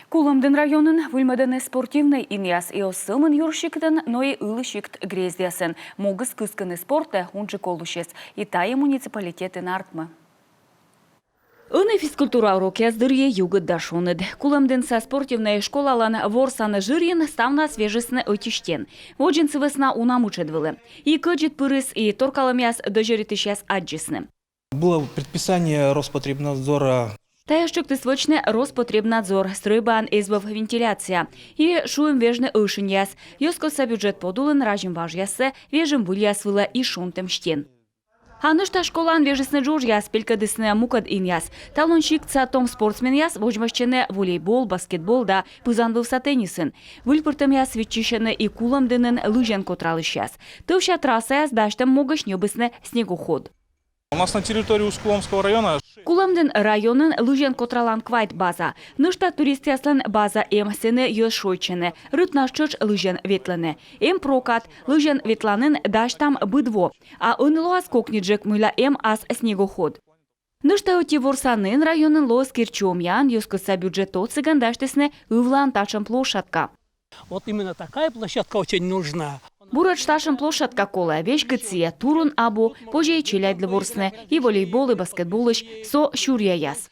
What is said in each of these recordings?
Кулымдын районын выльмадыны спортивный иньяс и осымын юршиктен, но и ылышикт грездясын. Могыз кысканы спорта унжы колушес. Итая муниципалитеты артмы. Ыны физкультура уроки аздырье югыт дашоныд. Кулымдын со спортивная школалан ворсаны жирин ставна свежесны отиштен. Воджинцы весна унамучедвылы. И кыджит пырыс и торкаламяс дожерит ищас аджисны. Было предписание Роспотребнадзора. Таяшчык тысвочны Роспотребнадзор, стройбан избав вентиляция. И шуем вежны ышын яс. Ёскоса бюджет подулын ражим важ ясы, вежим буль ясвыла и шонтым штен. Анышта школан вежесны жуж яс, пелькадысны мукад ин яс. Талонщик том спортсмен яс, вожмащены волейбол, баскетбол да пызан вылса теннисын. Выльпыртым яс ветчишены и кулымдынын лыжен котралыш яс. Тывша трасса яс даштым могыш небысны снегоход. У нас на территории Усть-Куломского района Кулымдын районын лыжен котралан квайт база. Нышта турист яслан база эм сыны йошойчыны. Рытнашчыч лыжен ветлыны. Эм прокат лыжен ветланын даштам быдво. А ынлоас кокниджек мыла эм ас снегоход. Нышта оти ворсанын районын лоас кирчомян ёскоса бюджето цыган даштесны ывлан тачым площадка. Вот именно такая площадка очень нужна. Бурат шташын площадка кола, вещь гыция, турун або, позже челяй для ворсны, и волейбол, и баскетболыш, со шурья яс.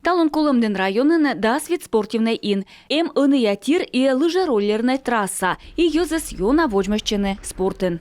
Талон Кулымдын районын дас вид спортивный ин, эм ыны ятир и лыжероллерная трасса, и ёзас ёна вожмащены спортын.